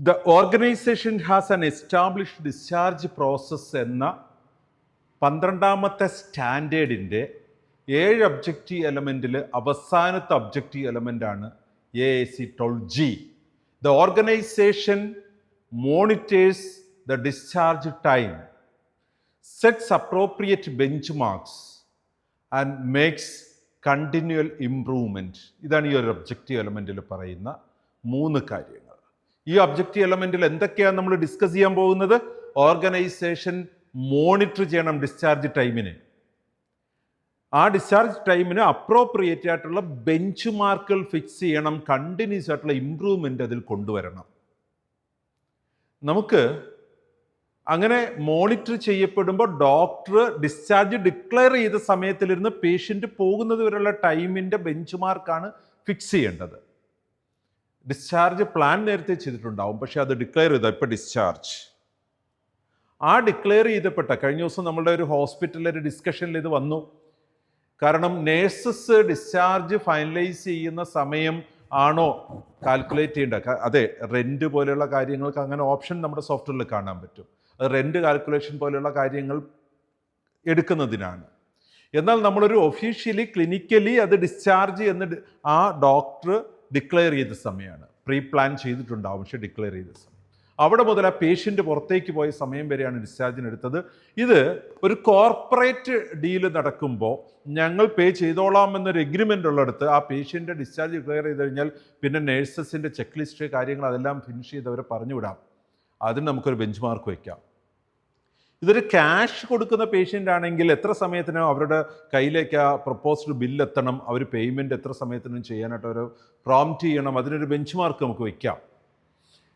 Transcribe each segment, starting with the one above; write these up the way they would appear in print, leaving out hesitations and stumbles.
The organization has an established discharge process എന്ന 12ാമത്തെ സ്റ്റാൻഡേർഡിൻ്റെ 7 objective എലമെൻറ്റിൽ അവസാനത്തെ objective എലമെൻ്റാണ് AAC12G. The organization monitors the discharge time, sets appropriate benchmarks and makes continual improvement. ഇതാണ് ഈ ഒരു objective എലമെൻറ്റിൽ പറയുന്ന 3 കാര്യങ്ങൾ. ഈ ഒബ്ജക്റ്റീവ് എലമെൻറ്റിൽ എന്തൊക്കെയാണ് നമ്മൾ ഡിസ്കസ് ചെയ്യാൻ പോകുന്നത്? ഓർഗനൈസേഷൻ മോണിറ്റർ ചെയ്യണം ഡിസ്ചാർജ് ടൈമിന്. ആ ഡിസ്ചാർജ് ടൈമിന് അപ്രോപ്രിയേറ്റ് ആയിട്ടുള്ള ബെഞ്ച് മാർക്കുകൾ ഫിക്സ് ചെയ്യണം, കണ്ടിന്യൂസ് ആയിട്ടുള്ള ഇംപ്രൂവ്മെൻ്റ് അതിൽ കൊണ്ടുവരണം. നമുക്ക് അങ്ങനെ മോണിറ്റർ ചെയ്യപ്പെടുമ്പോൾ ഡോക്ടർ ഡിസ്ചാർജ് ഡിക്ലെയർ ചെയ്ത സമയത്തിലിരുന്ന് പേഷ്യൻ്റ് പോകുന്നത് വരെയുള്ള ടൈമിൻ്റെ ബെഞ്ച് മാർക്കാണ് ഫിക്സ് ചെയ്യേണ്ടത്. ഡിസ്ചാർജ് പ്ലാൻ നേരത്തെ ചെയ്തിട്ടുണ്ടാവും, പക്ഷേ അത് ഡിക്ലെയർ ചെയ്ത ഇപ്പോൾ ഡിസ്ചാർജ് ആ ഡിക്ലെയർ ചെയ്തപ്പെട്ട കഴിഞ്ഞ ദിവസം നമ്മളുടെ ഒരു ഹോസ്പിറ്റലിലെ ഒരു ഡിസ്കഷനിൽ ഇത് വന്നു. കാരണം നേഴ്സസ് ഡിസ്ചാർജ് ഫൈനലൈസ് ചെയ്യുന്ന സമയം ആണോ കാൽക്കുലേറ്റ് ചെയ്യേണ്ടത്? അതെ, റെൻറ്റ് പോലെയുള്ള കാര്യങ്ങൾക്ക് അങ്ങനെ ഓപ്ഷൻ നമ്മുടെ സോഫ്റ്റ്വെയറിൽ കാണാൻ പറ്റും. അത് റെൻറ്റ് കാൽക്കുലേഷൻ പോലെയുള്ള കാര്യങ്ങൾ എടുക്കുന്നതിനാണ്. എന്നാൽ നമ്മളൊരു ഒഫീഷ്യലി ക്ലിനിക്കലി അത് ഡിസ്ചാർജ് എന്ന് ആ ഡോക്ടർ ഡിക്ലെയർ ചെയ്ത സമയമാണ്. പ്രീ പ്ലാൻ ചെയ്തിട്ടുണ്ടാവും, പക്ഷേ ഡിക്ലെയർ ചെയ്ത സമയം. അവിടെ മുതൽ ആ പേഷ്യൻ്റ് പുറത്തേക്ക് പോയ സമയം വരെയാണ് ഡിസ്ചാർജിന് എടുത്തത്. ഇത് ഒരു കോർപ്പറേറ്റ് ഡീല് നടക്കുമ്പോൾ ഞങ്ങൾ പേ ചെയ്തോളാം എന്നൊരു എഗ്രിമെൻ്റ് ഉള്ളിടത്ത് ആ പേഷ്യൻ്റെ ഡിസ്ചാർജ് ഡിക്ലെയർ ചെയ്ത് കഴിഞ്ഞാൽ പിന്നെ നേഴ്സസിൻ്റെ ചെക്ക് ലിസ്റ്റ് കാര്യങ്ങൾ അതെല്ലാം ഫിനിഷ് ചെയ്തവരെ പറഞ്ഞു വിടാം. അതിന് നമുക്കൊരു ബെഞ്ച് മാർക്ക് വയ്ക്കാം. ഇതൊരു ക്യാഷ് കൊടുക്കുന്ന പേഷ്യൻ്റ് ആണെങ്കിൽ എത്ര സമയത്തിനോ അവരുടെ കയ്യിലേക്ക് ആ പ്രപ്പോസ്ഡ് ബില്ല് എത്തണം, അവർ പേയ്മെൻറ്റ് എത്ര സമയത്തിനും ചെയ്യാനായിട്ട് അവർ പ്രോംപ്റ്റ് ചെയ്യണം, അതിനൊരു ബെഞ്ച് മാർക്ക് നമുക്ക് വയ്ക്കാം.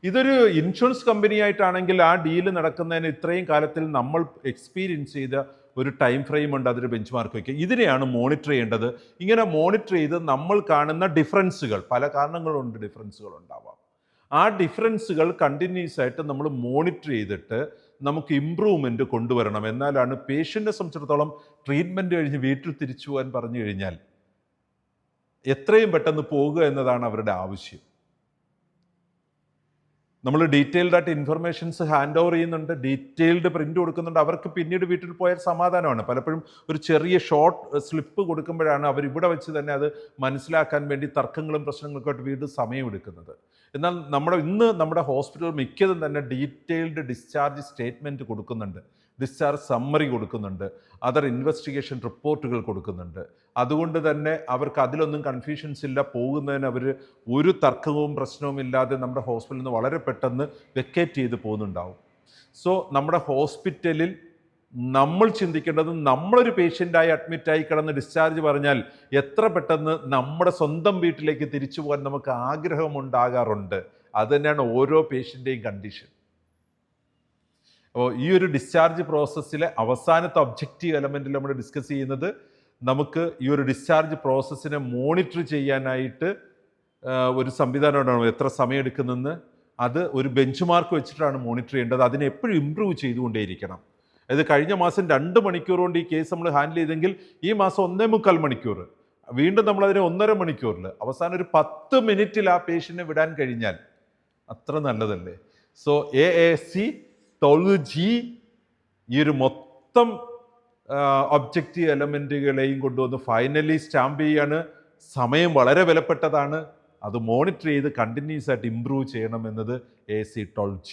ഇതൊരു ഇൻഷുറൻസ് കമ്പനി ആയിട്ടാണെങ്കിൽ ആ ഡീല് നടക്കുന്നതിന് ഇത്രയും കാലത്തിൽ നമ്മൾ എക്സ്പീരിയൻസ് ചെയ്ത ഒരു ടൈം ഫ്രെയിം ഉണ്ട്, അതൊരു ബെഞ്ച് മാർക്ക് വയ്ക്കുക. ഇതിനെയാണ് മോണിറ്റർ ചെയ്യേണ്ടത്. ഇങ്ങനെ മോണിറ്റർ ചെയ്ത് നമ്മൾ കാണുന്ന ഡിഫറൻസുകൾ, പല കാരണങ്ങളുണ്ട് ഡിഫറൻസുകൾ ഉണ്ടാവാം, ആ ഡിഫറൻസുകൾ കണ്ടിന്യൂസ് ആയിട്ട് നമ്മൾ മോണിറ്റർ ചെയ്തിട്ട് നമുക്ക് ഇമ്പ്രൂവ്മെൻ്റ് കൊണ്ടുവരണം. എന്നാലാണ് പേഷ്യൻറ്റിനെ സംബന്ധിച്ചിടത്തോളം ട്രീറ്റ്മെൻറ്റ് കഴിഞ്ഞ് വീട്ടിൽ തിരിച്ചു പോകാൻ പറഞ്ഞു കഴിഞ്ഞാൽ എത്രയും പെട്ടെന്ന് പോകുക എന്നതാണ് അവരുടെ ആവശ്യം. നമ്മൾ ഡീറ്റെയിൽഡ് ആയിട്ട് ഇൻഫർമേഷൻസ് ഹാൻഡ് ഓവർ ചെയ്യുന്നുണ്ട്, ഡീറ്റെയിൽഡ് പ്രിൻ്റ് കൊടുക്കുന്നുണ്ട്. അവർക്ക് പിന്നീട് വീട്ടിൽ പോയാൽ സമാധാനമാണ്. പലപ്പോഴും ഒരു ചെറിയ ഷോർട്ട് സ്ലിപ്പ് കൊടുക്കുമ്പോഴാണ് അവർ ഇവിടെ വെച്ച് തന്നെ അത് മനസ്സിലാക്കാൻ വേണ്ടി തർക്കങ്ങളും പ്രശ്നങ്ങളൊക്കെ ആയിട്ട് വീണ്ടും സമയമെടുക്കുന്നത്. എന്നാൽ നമ്മുടെ ഹോസ്പിറ്റൽ മിക്കതും തന്നെ ഡീറ്റെയിൽഡ് ഡിസ്ചാർജ് സ്റ്റേറ്റ്മെൻറ്റ് കൊടുക്കുന്നുണ്ട്, ഡിസ്ചാർജ് സമ്മറി കൊടുക്കുന്നുണ്ട്, അതർ ഇൻവെസ്റ്റിഗേഷൻ റിപ്പോർട്ടുകൾ കൊടുക്കുന്നുണ്ട്. അതുകൊണ്ട് തന്നെ അവർക്ക് അതിലൊന്നും കൺഫ്യൂഷൻസ് ഇല്ല. പോകുന്നതിന് അവർ ഒരു തർക്കവും പ്രശ്നവും ഇല്ലാതെ നമ്മുടെ ഹോസ്പിറ്റലിൽ നിന്ന് വളരെ പെട്ടെന്ന് വെക്കേറ്റ് ചെയ്ത് പോകുന്നുണ്ടാവും. സോ നമ്മുടെ ഹോസ്പിറ്റലിൽ നമ്മൾ ചിന്തിക്കേണ്ടത്, നമ്മളൊരു പേഷ്യൻ്റായി അഡ്മിറ്റായി കിടന്ന് ഡിസ്ചാർജ് പറഞ്ഞാൽ എത്ര പെട്ടെന്ന് നമ്മുടെ സ്വന്തം വീട്ടിലേക്ക് തിരിച്ചു പോകാൻ നമുക്ക് ആഗ്രഹമുണ്ടാകാറുണ്ട്. അത് തന്നെയാണ് ഓരോ പേഷ്യൻ്റെയും കണ്ടീഷൻ. അപ്പോൾ ഈ ഒരു ഡിസ്ചാർജ് പ്രോസസ്സിലെ അവസാനത്തെ ഒബ്ജക്റ്റീവ് എലമെൻറ്റിൽ നമ്മൾ ഡിസ്കസ് ചെയ്യുന്നത്, നമുക്ക് ഈ ഒരു ഡിസ്ചാർജ് പ്രോസസ്സിനെ മോണിറ്റർ ചെയ്യാനായിട്ട് ഒരു സംവിധാനം ഉണ്ടാവും. എത്ര സമയം എടുക്കുന്നെന്ന് അത് ഒരു ബെഞ്ച് മാർക്ക് വെച്ചിട്ടാണ് മോണിറ്റർ ചെയ്യേണ്ടത്. അതിനെ എപ്പോഴും ഇമ്പ്രൂവ് ചെയ്തുകൊണ്ടേയിരിക്കണം. അതായത് കഴിഞ്ഞ മാസം 2 മണിക്കൂർ കൊണ്ട് ഈ കേസ് നമ്മൾ ഹാൻഡിൽ ചെയ്തെങ്കിൽ ഈ മാസം 1.25 മണിക്കൂർ, വീണ്ടും നമ്മളതിനെ 1.5 മണിക്കൂറിൽ, അവസാനം ഒരു 10 മിനിറ്റിൽ ആ പേഷ്യൻറ്റിനെ വിടാൻ കഴിഞ്ഞാൽ അത്ര നല്ലതല്ലേ? സോ AAC12G ഈ ഒരു മൊത്തം ഒബ്ജക്റ്റീവ് എലമെൻറ്റുകളെയും കൊണ്ടുവന്ന് ഫൈനലി സ്റ്റാമ്പ് ചെയ്യാണ്. സമയം വളരെ വിലപ്പെട്ടതാണ്. അത് മോണിറ്റർ ചെയ്ത് കണ്ടിന്യൂസ് ആയിട്ട് ഇമ്പ്രൂവ് ചെയ്യണമെന്നത് AAC12G.